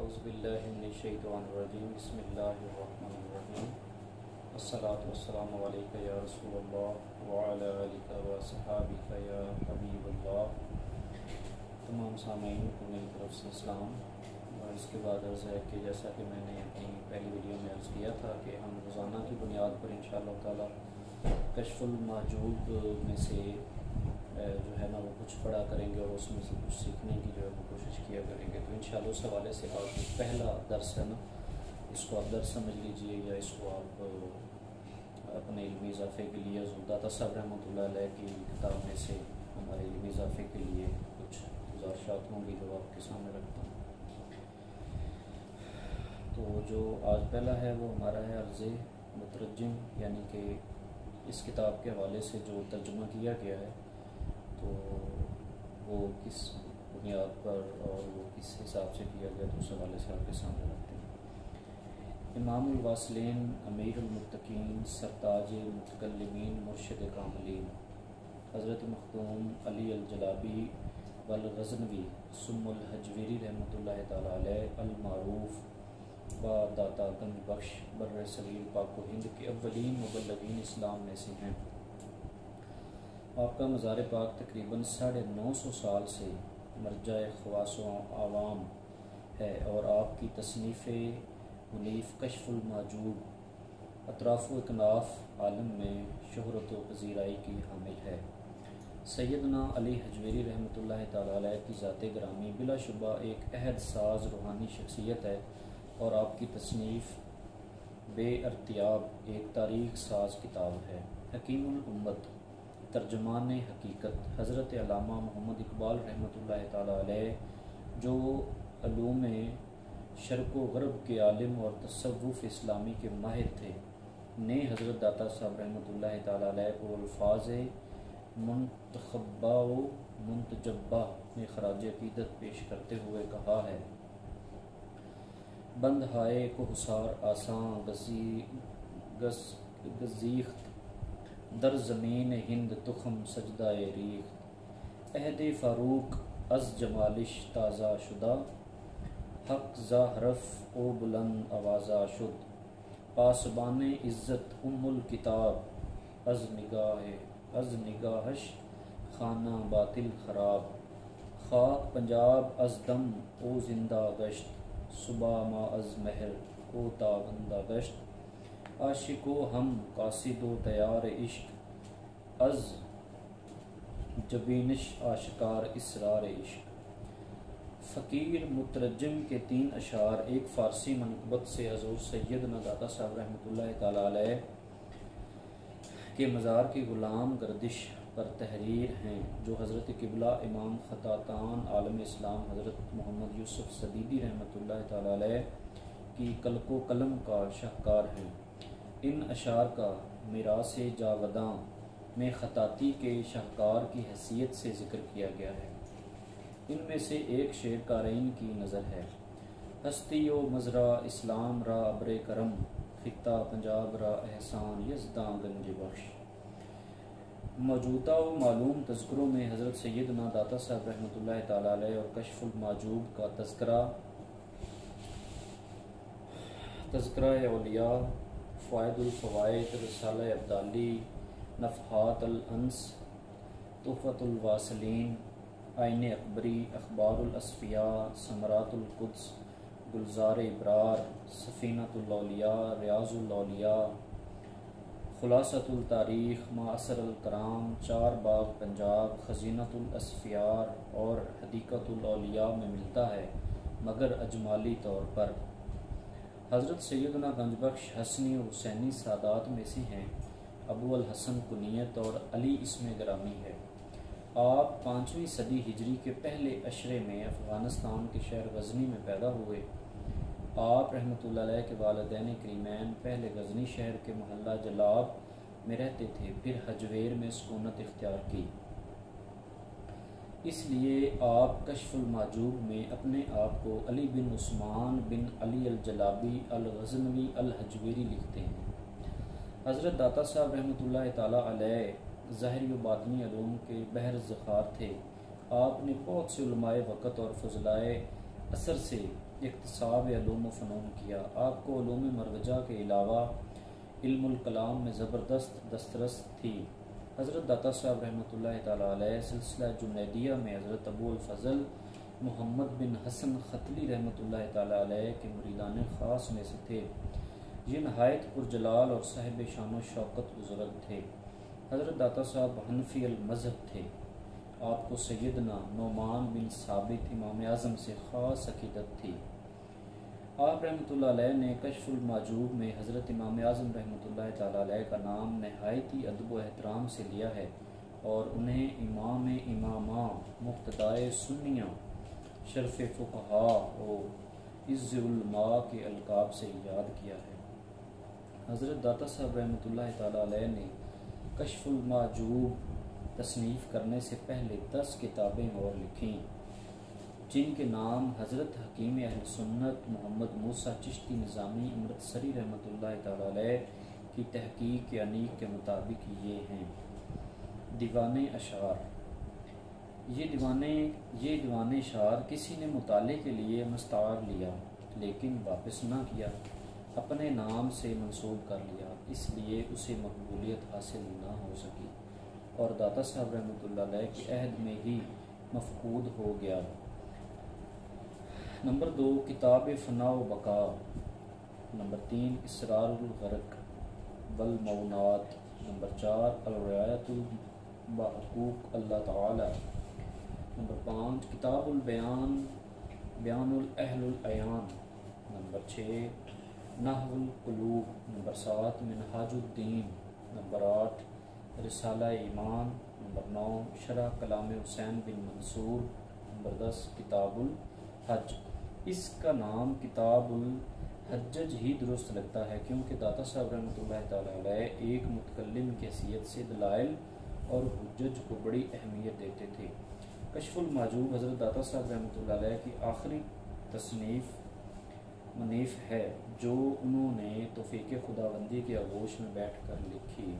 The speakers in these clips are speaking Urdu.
اعوذ باللہ من الشیطان الرجیم بسم اللہ الرحمن الرحیم الصلاۃ والسلام علیک یا رسول اللہ وعلی آلک و صحابک یا حبیب اللہ۔ تمام سامعین کو میری طرف سے اسلام، اور اس کے بعد عرض ہے کہ جیسا کہ میں نے اپنی پہلی ویڈیو میں عرض کیا تھا کہ ہم روزانہ کی بنیاد پر انشاءاللہ تعالی کشف المحجوب میں سے جو ہے نا وہ کچھ پڑھا کریں گے، اور اس میں سے کچھ سیکھنے کی جو ہے وہ کوشش کیا کریں گے۔ تو انشاءاللہ اس حوالے سے آج پہلا درس ہے نا، اس کو آپ درس سمجھ لیجئے، یا اس کو آپ اپنے علمی اضافے کے لیے داتا صاحب رحمۃ اللہ علیہ کی کتاب میں سے ہمارے علمی اضافے کے لیے کچھ گزارشات ہوں گی جو آپ کے سامنے رکھتا ہوں۔ تو جو آج پہلا ہے وہ ہمارا ہے عرض مترجم، یعنی کہ اس کتاب کے حوالے سے جو ترجمہ کیا گیا ہے تو وہ کس بنیاد پر اور وہ کس حساب سے کیا گیا، تو اس حوالے سے آپ کے سامنے رکھتے ہیں۔ امام الواصلین، امیر المتقین، سرتاج المتکلمین، مرشد کاملین، حضرت مختوم علی الجلابی والغزنوی ثم الحجویری رحمۃ اللہ تعالیٰ علیہ، المعروف و داتا گنج بخش بر صغیر پاک و ہند کے اولین مبلغین اسلام میں سے ہیں۔ آپ کا مزار پاک تقریباً 950 سال سے مرجع خواص و عوام ہے، اور آپ کی تصنیف منیف کشف المحجوب اطراف و اکناف عالم میں شہرت و پذیرائی کی حامل ہے۔ سیدنا علی حجویری رحمۃ اللہ تعالیٰ علیہ کی ذات گرامی بلا شبہ ایک عہد ساز روحانی شخصیت ہے، اور آپ کی تصنیف بے ارتیاب ایک تاریخ ساز کتاب ہے۔ حکیم الامت، ترجمان حقیقت، حضرت علامہ محمد اقبال رحمۃ اللہ تعالیٰ علیہ، جو علوم شرق و غرب کے عالم اور تصوف اسلامی کے ماہر تھے، نے حضرت داتا صاحب رحمۃ اللہ تعالیٰ علیہ کو الفاظ منتخبہ و منتجبہ میں خراج عقیدت پیش کرتے ہوئے کہا ہے: بند ہائے کوہسار آساں گزیخت، در زمین ہند تخم سجدہ ریخت، عہد فاروق از جمالش تازہ شدہ، حق زا حرف او بلند آوازہ شد، پاسبان عزت ام الکتاب، از نگاہش خانہ باطل خراب، خاک پنجاب از دم او زندہ گشت، صبح ما از مہر او تابندہ گشت، عاشق و ہم قاصد و تیار عشق، از جبینش آشکار اسرار عشق۔ فقیر مترجم کے 3 اشعار ایک فارسی منقبت سے حضور سیدنا داتا صاحب رحمۃ اللہ تعالیٰ علیہ کے مزار کی غلام گردش پر تحریر ہیں، جو حضرت قبلہ امام خطاطان عالم اسلام حضرت محمد یوسف صدیدی رحمۃ اللہ تعالیٰ علیہ کی قلق و قلم کا شاہکار ہیں۔ ان اشعار کا میراث جاوداں میں خطاطی کے شاہکار کی حیثیت سے ذکر کیا گیا ہے۔ ان میں سے ایک شعر قارئین کی نظر ہے: ہستی و مزرع اسلام را ابر کرم، خطہ پنجاب را احسان یزداں گنج بخش۔ موجودہ و معلوم تذکروں میں حضرت سیدنا داتا صاحب رحمۃ اللہ تعالیٰ علیہ اور کشف المحجوب کا تذکرہ اولیاء، فوائد الفوائد، رسالہ ابدالی، نفحات الانس، تحفۃ الواصلین، عین اکبری، اخبار الاصفیاء، ثمرات القدس، گلزار ابرار، سفینۃ الاولیاء، ریاض الاولیاء، خلاصۃ التاریخ، معاصر الکرام، 4 باغ پنجاب، خزینۃ الاسفیار اور حدیقۃ الاولیاء میں ملتا ہے، مگر اجمالی طور پر۔ حضرت سیدنا گنج بخش حسنی و حسینی سادات میں سے ہیں۔ ابو الحسن کنیت اور علی اسم گرامی ہے۔ آپ 5ویں صدی ہجری کے پہلے عشرے میں افغانستان کے شہر غزنی میں پیدا ہوئے۔ آپ رحمۃ اللہ علیہ کے والدین کریمین پہلے غزنی شہر کے محلہ جلاب میں رہتے تھے، پھر حجویر میں سکونت اختیار کی۔ اس لیے آپ کشف المحجوب میں اپنے آپ کو علی بن عثمان بن علی الجلابی الغزنوی الحجویری لکھتے ہیں۔ حضرت داتا صاحب رحمۃ اللہ تعالیٰ علیہ ظاہری و باطنی علوم کے بحر ذخار تھے۔ آپ نے بہت سے علماء وقت اور فضلائے عصر سے اکتساب علوم و فنون کیا۔ آپ کو علوم مروجہ کے علاوہ علم الکلام میں زبردست دسترس تھی۔ حضرت داتا صاحب رحمۃ اللہ تعالیٰ علیہ سلسلہ جنیدیہ میں حضرت ابو الفضل محمد بن حسن ختلی رحمۃ اللہ تعالیٰ علیہ کے مریدان خاص میں سے تھے۔ یہ نہایت پرجلال اور صاحب شان و شوکت بزرگ تھے۔ حضرت داتا صاحب حنفی المذہب تھے۔ آپ کو سیدنا نعمان بن ثابت امام اعظم سے خاص عقیدت تھی۔ آپ رحمۃ اللہ علیہ نے کشف المحجوب میں حضرت امام اعظم رحمۃ اللہ تعالیٰ علیہ کا نام نہایت ہی ادب و احترام سے لیا ہے اور انہیں امام امامہ، مقتدائے سنیہ، شرف فقہاء و عز علماء کے القاب سے یاد کیا ہے۔ حضرت داتا صاحب رحمۃ اللہ تعالیٰ علیہ نے کشف المحجوب تصنیف کرنے سے پہلے 10 کتابیں اور لکھیں، جن کے نام حضرت حکیم اہل سنت محمد موسیٰ چشتی نظامی امرتسری رحمۃ اللہ تعالیٰ علیہ کی تحقیق کے انیق کے مطابق یہ ہیں۔ دیوان اشعار۔ یہ دیوان اشعار کسی نے مطالعے کے لیے مستعار لیا لیکن واپس نہ کیا، اپنے نام سے منسوب کر لیا، اس لیے اسے مقبولیت حاصل نہ ہو سکی اور داتا صاحب رحمۃ اللہ علیہ کے عہد میں ہی مفقود ہو گیا۔ نمبر 2 کتاب فنا و بقا۔ نمبر 3 اسرار الغرق والمعونات۔ نمبر 4 الرعایت بحقوق اللہ تعالی۔ نمبر 5 کتاب البیان بیان الاہل العیان۔ نمبر 6 نحو القلوب۔ نمبر 7 منہاج الدین۔ نمبر 8 رسالہ ایمان۔ نمبر 9 شرح کلام حسین بن منصور۔ نمبر 10 کتاب الحج۔ اس کا نام کتاب الحجج ہی درست لگتا ہے کیونکہ داتا صاحب رحمۃ اللہ تعالیٰ علیہ ایک متکلم کی حیثیت سے دلائل اور حجج کو بڑی اہمیت دیتے تھے۔ کشف المحجوب حضرت داتا صاحب رحمۃ اللہ علیہ کی آخری منیف ہے جو انہوں نے توفیق خداوندی کے آغوش میں بیٹھ کر لکھی۔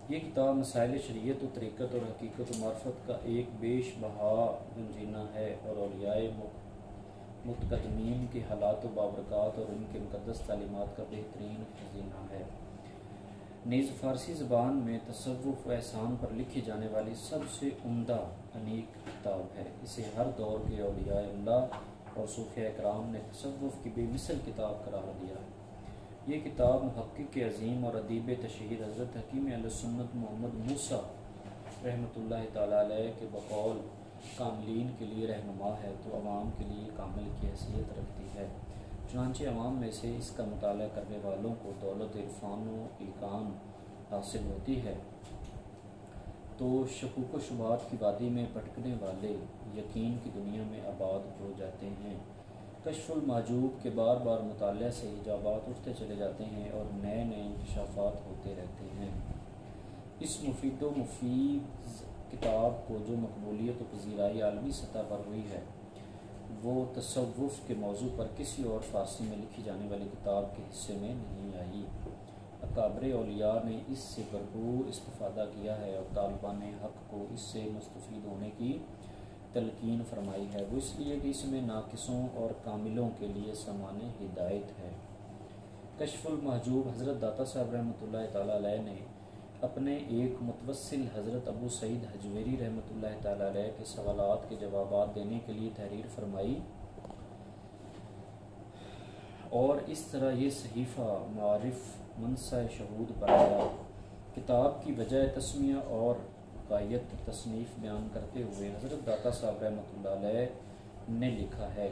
یہ کتاب مسائل شریعت و طریقت اور حقیقت و معرفت کا ایک بیش بہا گنجینہ ہے اور اولیاء متقدمین کے حالات و بابرکات اور ان کے مقدس تعلیمات کا بہترین خزینہ ہے۔ نیز فارسی زبان میں تصوف و احسان پر لکھی جانے والی سب سے عمدہ انیق کتاب ہے۔ اسے ہر دور کے اولیاء اللہ اور صوفیاء کرام نے تصوف کی بے مثل کتاب قرار دیا ہے۔ یہ کتاب محقق عظیم اور ادیب تشہیر حضرت حکیم اہل سنت محمد موسیٰ رحمۃ اللہ تعالیٰ علیہ کے بقول کاملین کے لیے رہنما ہے تو عوام کے لیے کامل کی حیثیت رکھتی ہے۔ چنانچہ عوام میں سے اس کا مطالعہ کرنے والوں کو دولت عرفان و ایقان حاصل ہوتی ہے تو شکوک و شبہات کی وادی میں بھٹکنے والے یقین کی دنیا میں آباد ہو جاتے ہیں۔ کشف المحجوب کے بار بار مطالعہ سے حجابات اٹھتے چلے جاتے ہیں اور نئے نئے انکشافات ہوتے رہتے ہیں۔ اس مفید کتاب کو جو مقبولیت و پذیرائی عالمی سطح پر ہوئی ہے وہ تصوف کے موضوع پر کسی اور فارسی میں لکھی جانے والی کتاب کے حصے میں نہیں آئی۔ اکابر اولیاء نے اس سے بھرپور استفادہ کیا ہے اور طالبان حق کو اس سے مستفید ہونے کی تلقین فرمائی ہے، وہ اس لیے کہ اس میں ناقصوں اور کاملوں کے لیے سامان ہدایت ہے۔ کشف المحجوب حضرت داتا صاحب رحمۃ اللہ تعالیٰ علیہ نے اپنے ایک متوسل حضرت ابو سعید حجویری رحمۃ اللہ تعالیٰ علیہ کے سوالات کے جوابات دینے کے لیے تحریر فرمائی اور اس طرح یہ صحیفہ معارف منصہ شہود بنایا۔ کتاب کی وجہ تسمیہ اور غایت تصنیف بیان کرتے ہوئے حضرت داتا صاحب رحمۃ اللہ علیہ نے لکھا ہے،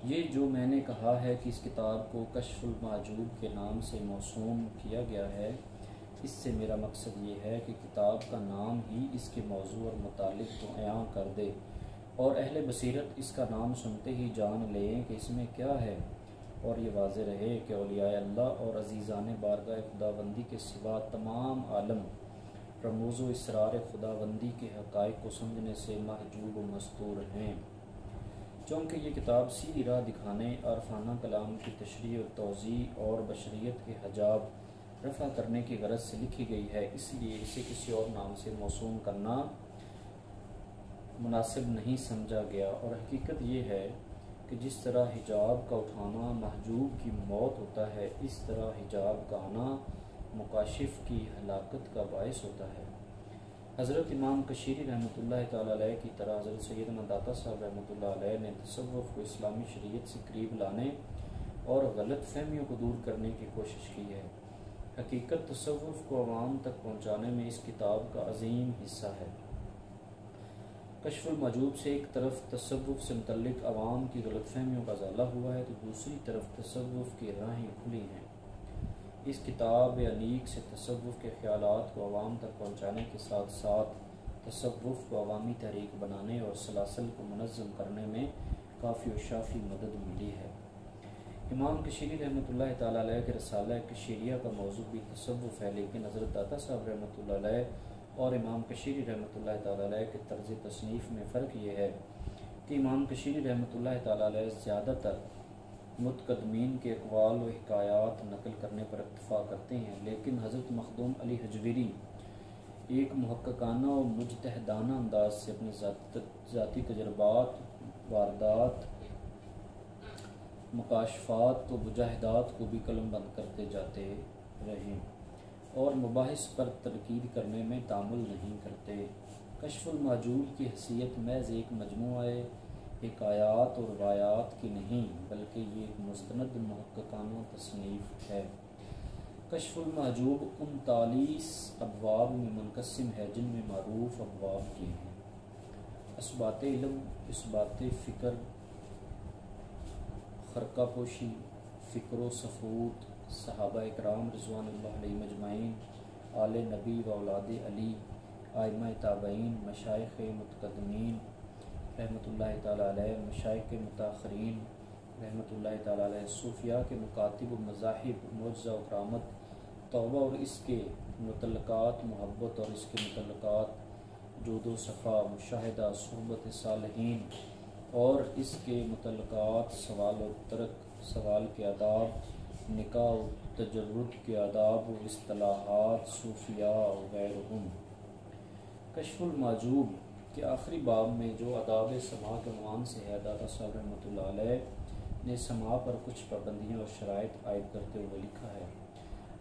یہ جو میں نے کہا ہے کہ اس کتاب کو کشف المحجوب کے نام سے موسوم کیا گیا ہے، اس سے میرا مقصد یہ ہے کہ کتاب کا نام ہی اس کے موضوع اور متعلق کو عیاں کر دے اور اہل بصیرت اس کا نام سنتے ہی جان لیں کہ اس میں کیا ہے، اور یہ واضح رہے کہ اولیاء اللہ اور عزیزان بارگاہ خداوندی کے سوا تمام عالم رموز و اسرار خداوندی کے حقائق کو سمجھنے سے محجوب و مستور ہیں۔ چونکہ یہ کتاب سیدھی راہ دکھانے، عارفانہ کلام کی تشریح و توضیح اور بشریت کے حجاب رفع کرنے کی غرض سے لکھی گئی ہے، اس لیے اسے کسی اور نام سے موسوم کرنا مناسب نہیں سمجھا گیا، اور حقیقت یہ ہے کہ جس طرح حجاب کا اٹھانا محجوب کی موت ہوتا ہے، اس طرح حجاب کا آنا مکاشف کی ہلاکت کا باعث ہوتا ہے۔ حضرت امام کشیری رحمۃ اللہ تعالیٰ علیہ کی طرح حضرت سیدنا داتا صاحب رحمۃ اللہ علیہ نے تصوف کو اسلامی شریعت سے قریب لانے اور غلط فہمیوں کو دور کرنے کی کوشش کی ہے۔ حقیقت تصوف کو عوام تک پہنچانے میں اس کتاب کا عظیم حصہ ہے۔ کشف المحجوب سے ایک طرف تصوف سے متعلق عوام کی غلط فہمیوں کا ازالہ ہوا ہے، تو دوسری طرف تصوف کی راہیں کھلی ہیں۔ اس کتاب انیق سے تصوف کے خیالات کو عوام تک پہنچانے کے ساتھ ساتھ تصوف کو عوامی تحریک بنانے اور سلاسل کو منظم کرنے میں کافی و شافی مدد ملی ہے۔ امام کشیری رحمۃ اللہ تعالیٰ علیہ کے رسالہ کشیریہ کا موضوع بھی تصوف ہے، لیکن حضرت داتا صاحب رحمۃ اللہ علیہ اور امام کشیری رحمۃ اللہ تعالیٰ علیہ کے طرز تصنیف میں فرق یہ ہے کہ امام کشیری رحمۃ اللہ تعالیٰ علیہ زیادہ تر متقدمین کے اقوال و حکایات نقل کرنے پر اکتفا کرتے ہیں، لیکن حضرت مخدوم علی حجویری ایک محققانہ و مجتہدانہ انداز سے اپنے ذاتی تجربات، واردات، مکاشفات و مجاہدات کو بھی قلم بند کرتے جاتے رہے اور مباحث پر تنقید کرنے میں تامل نہیں کرتے۔ کشف المحجوب کی حیثیت محض ایک مجموعہ حکایات اور روایات کی نہیں، بلکہ یہ ایک مستند محققانہ تصنیف ہے۔ کشف المحجوب 39 ابواب میں منقسم ہے، جن میں معروف ابواب یہ ہیں: اثبات علم، اثبات فکر، خرقہ پوشی، فکر و سفود، صحابہ اکرام رضوان اللہ علیہم اجمعین، آل نبی و اولاد علی، ائمہ تابعین، مشائخ متقدمین رحمۃ اللہ تعالیٰ علیہ، مشائخ متاخرین رحمۃ اللہ تعالیٰ علیہ، صوفیاء کے مکاتب و مذاہب، معجزہ و کرامت، توبہ اور اس کے متعلقات، محبت اور اس کے متعلقات، جود و صفا، مشاہدہ، صحبت صالحین اور اس کے متعلقات، سوال و ترک، سوال کے آداب، نکاح و تجرد کے آداب و اصطلاحات صوفیاء وغیرہم۔ کشف المحجوب کے آخری باب میں جو آداب سماع کے عنوان سے ہے، داتا صاحب رحمۃ اللہ علیہ نے سماع پر کچھ پابندیاں اور شرائط عائد کرتے ہوئے لکھا ہے: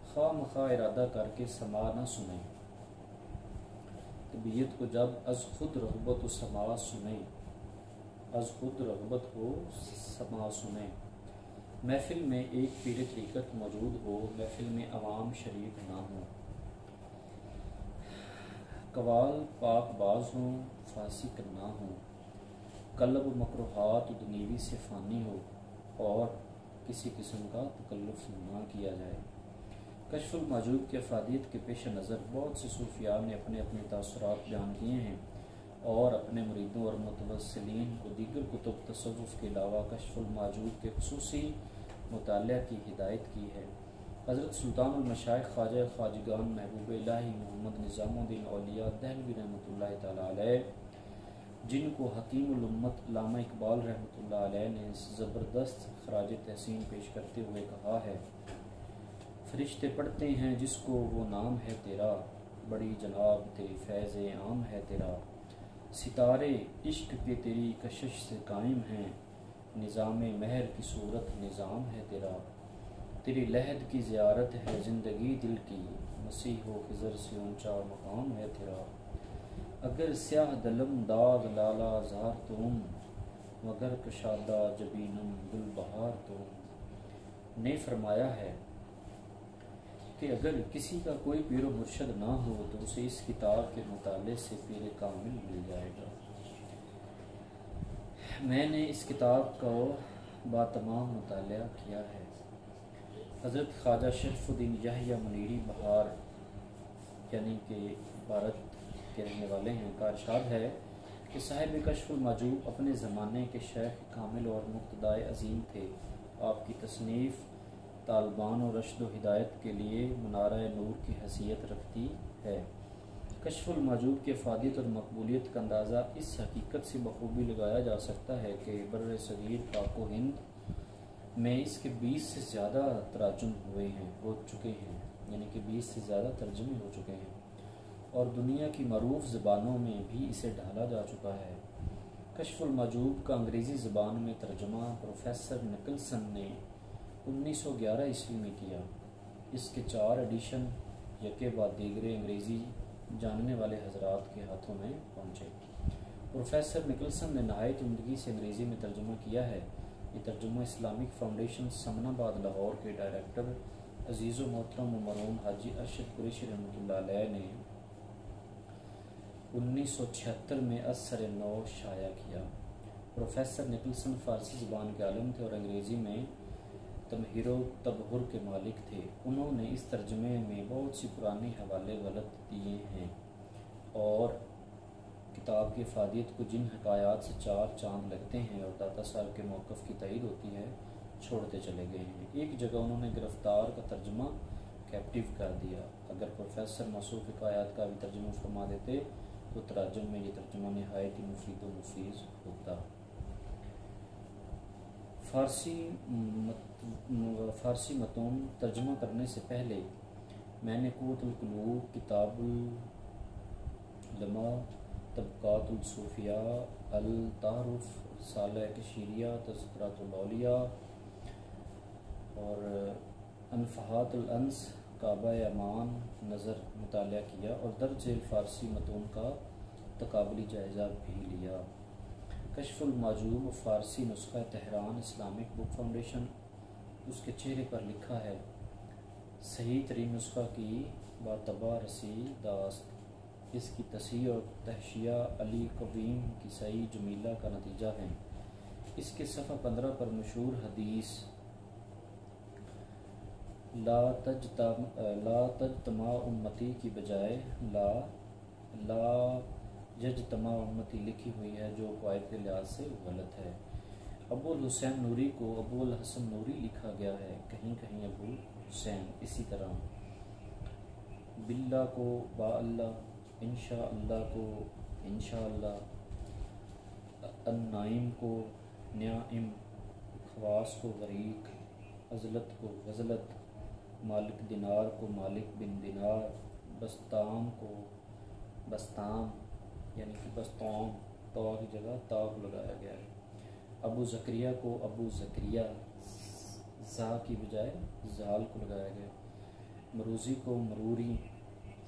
خواہ مخواہ ارادہ کر کے سماع نہ سنیں، طبیعت کو جب از خود رغبت و سماع سنیں، از خود رغبت ہو سماع سنیں۔ محفل میں ایک پیر طریقت موجود ہو، محفل میں عوام شریک نہ ہوں، قوال پاک باز ہوں، فاسق نہ ہوں، قلب مکروہات دنیوی سے فانی ہو اور کسی قسم کا تکلف نہ کیا جائے۔ کشف المحجوب کی افادیت کے پیش نظر بہت سے صوفیاء نے اپنے اپنے تاثرات بیان کیے ہیں اور اپنے مریدوں اور متوسلین کو دیگر کتب تصوف کے علاوہ کشف المحجوب کے خصوصی مطالعہ کی ہدایت کی ہے۔ حضرت سلطان المشائخ خواجہ خواجگان محبوب الہی محمد نظام الدین اولیاء دہلوی رحمۃ اللہ تعالیٰ علیہ، جن کو حکیم الامت علامہ اقبال رحمۃ اللہ علیہ نے زبردست خراج تحسین پیش کرتے ہوئے کہا ہے: فرشتے پڑھتے ہیں جس کو وہ نام ہے تیرا، بڑی جناب تیری فیض عام ہے تیرا، ستارے عشق کے تیری کشش سے قائم ہیں، نظام مہر کی صورت نظام ہے تیرا، تیری لحد کی زیارت ہے زندگی دل کی، مسیح و خضر سے اونچا مقام ہے تیرا، اگر سیاہ دلم داغ لالا زار تم، مگر کشادہ جبینم گل بہار تم۔ نے فرمایا ہے کہ اگر کسی کا کوئی پیر و مرشد نہ ہو تو اسے اس کتاب کے مطالعے سے پیر کامل مل جائے گا۔ میں نے اس کتاب کا باتمام مطالعہ کیا ہے۔ حضرت خواجہ شرف الدین یحییٰ منیری بہار یعنی کہ بھارت کے رہنے والے ہیں کا ارشاد ہے کہ صاحب کشف المحجوب اپنے زمانے کے شیخ کامل اور مقتدائے عظیم تھے۔ آپ کی تصنیف طالبان و رشد و ہدایت کے لیے منارہ نور کی حیثیت رکھتی ہے۔ کشف المحجوب کی افادیت اور مقبولیت کا اندازہ اس حقیقت سے بخوبی لگایا جا سکتا ہے کہ بر صغیر پاک و ہند میں اس کے 20 سے زیادہ تراجم ہو چکے ہیں، یعنی کہ 20 سے زیادہ ترجمے ہو چکے ہیں، اور دنیا کی معروف زبانوں میں بھی اسے ڈھالا جا چکا ہے۔ کشف المعجوب کا انگریزی زبان میں ترجمہ پروفیسر نکلسن نے 1911 عیسوی میں کیا۔ اس کے 4 ایڈیشن یکے بعد دیگرے انگریزی جاننے والے حضرات کے ہاتھوں میں پہنچے۔ پروفیسر نکلسن نے نہایت عمدگی سے انگریزی میں ترجمہ کیا ہے۔ یہ ترجمہ اسلامک فاؤنڈیشن سمن آباد لاہور کے ڈائریکٹر عزیز و محترم و مرحوم حاجی ارشد قریشی رحمۃ اللہ علیہ نے 1976 میں از سر نو شائع کیا۔ پروفیسر نکلسن فارسی زبان کے عالم تھے اور انگریزی میں تمہیر و تبہر کے مالک تھے۔ انہوں نے اس ترجمے میں بہت سی پرانی حوالے غلط دیے ہیں اور کتاب کی افادیت کو جن حکایات سے 4 چاند لگتے ہیں اور داتا صاحب کے موقف کی تائید ہوتی ہے چھوڑتے چلے گئے ہیں۔ ایک جگہ انہوں نے گرفتار کا ترجمہ کیپٹیو کر دیا۔ اگر پروفیسر موصوف حکایات کا بھی ترجمہ فرما دیتے تو تراجم میں یہ ترجمہ نہایت ہی مفید و مفیز ہوتا۔ فارسی متون ترجمہ کرنے سے پہلے میں نے قوت القلوب، کتاب العلماء، طبقات الصوفیاء، التعارف، رسالہ کشیریہ، تذکرۃ الاولیاء اور انفحات الانس، کعبہ امان نظر مطالعہ کیا اور درج ذیل فارسی متون کا تقابلی جائزہ بھی لیا۔ کشف المعجوب فارسی نسخہ تہران اسلامک بک فاؤنڈیشن، اس کے چہرے پر لکھا ہے: صحیح ترین نسخہ کی باتبع رسی داست۔ اس کی تصحیح اور تحشیہ علی قویم کی صحیح جمیلہ کا نتیجہ ہے۔ اس کے صفحہ 15 پر مشہور حدیث لا تجتمع امتی کی بجائے لا یجتمع امتی لکھی ہوئی ہے، جو قواعد کے لحاظ سے غلط ہے۔ ابو الحسین نوری کو ابو الحسن نوری لکھا گیا ہے، کہیں کہیں ابو حسین۔ اسی طرح باللہ کو با اللہ، انشاء اللہ کو انشاء اللہ، النائم کو نائم، خواص کو غریق، عزلت کو غزلت، مالک دینار کو مالک بن دینار، بستام کو بستام یعنی کہ بستام، تا کی جگہ تا کو لگایا گیا ہے۔ ابو زکریہ کو ابو زکریہ، زا کی بجائے زال کو لگایا گیا۔ مروزی کو مروری،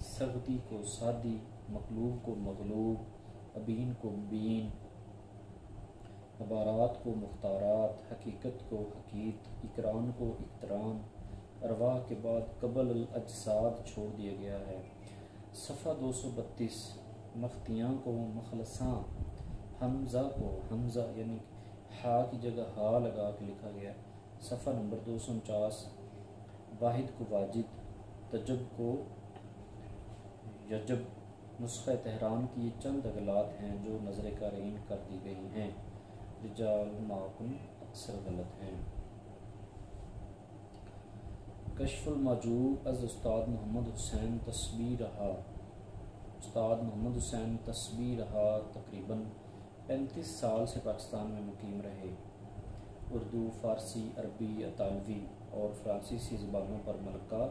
سغدی کو سادی، مقلوب کو مغلوب، ابین کو بین، عبارات کو مختارات، حقیقت کو حقیق، اقران کو اقتران، ارواح کے بعد قبل الاجساد چھوڑ دیا گیا ہے۔ صفحہ 232 مختیاں کو مخلصاں، حمزہ کو حمزہ یعنی ہا کی جگہ ہا لگا کے لکھا گیا ہے۔ صفحہ نمبر 249 واحد کو واجد، تجب کو یجب۔ نسخہ تہران کی یہ چند اغلاط ہیں جو نظر قارئین کر دی گئی ہیں۔ رجال معکم اکثر غلط ہیں۔ کشف المعجوب از استاد محمد حسین تسبیح رہا۔ استاد محمد حسین تسبیح رہا تقریباً 35 سال سے پاکستان میں مقیم رہے۔ اردو، فارسی، عربی، اطالوی اور فرانسیسی زبانوں پر ملکہ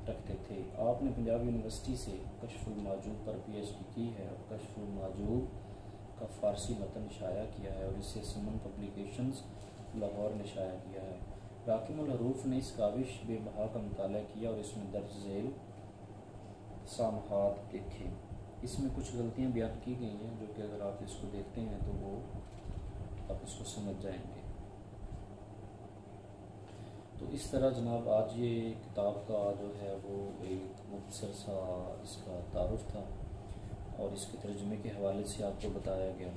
رکھتے تھے۔ آپ نے پنجاب یونیورسٹی سے کشف المعجوب پر پی ایچ ڈی کی ہے اور کشف المعجوب کا فارسی متن شائع کیا ہے اور اسے سمن پبلیکیشنز لاہور نے شائع کیا ہے۔ راکم الحروف نے اس کاوش بے بہا کا مطالعہ کیا اور اس میں درج ذیل سامحات دیکھے۔ اس میں کچھ غلطیاں بیان کی گئی ہیں جو کہ اگر آپ اس کو دیکھتے ہیں تو وہ آپ اس کو سمجھ جائیں گے۔ تو اس طرح جناب آج یہ کتاب کا جو ہے وہ ایک مختصر سا اس کا تعارف تھا اور اس کے ترجمے کے حوالے سے آپ کو بتایا گیا۔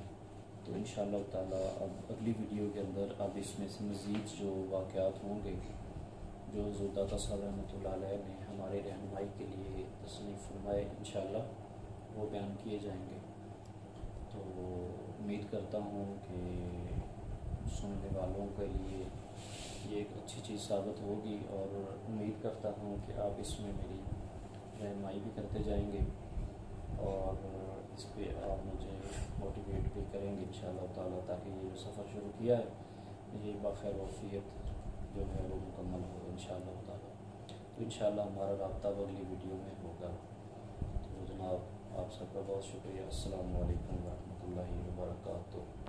تو انشاءاللہ تعالیٰ اب اگلی ویڈیو کے اندر اب اس میں سے مزید جو واقعات ہوں گے جو داتا صاحب رحمۃ اللہ علیہ نے ہمارے رہنمائی کے لیے تصنیف فرمائے انشاءاللہ وہ بیان کیے جائیں گے۔ تو امید کرتا ہوں کہ سننے والوں کے لیے یہ ایک اچھی چیز ثابت ہوگی اور امید کرتا ہوں کہ آپ اس میں میری رہنمائی بھی کرتے جائیں گے اور اس پہ آپ مجھے موٹیویٹ بھی کریں گے انشاءاللہ تعالیٰ، تاکہ یہ جو سفر شروع کیا ہے یہ بخیر وفیت جو ہے وہ مکمل ہو انشاءاللہ تعالیٰ۔ تو انشاءاللہ ہمارا رابطہ اگلی ویڈیو میں ہوگا۔ تو جناب آپ سب کا بہت شکریہ۔ السلام علیکم ورحمۃ اللہ وبرکاتہ۔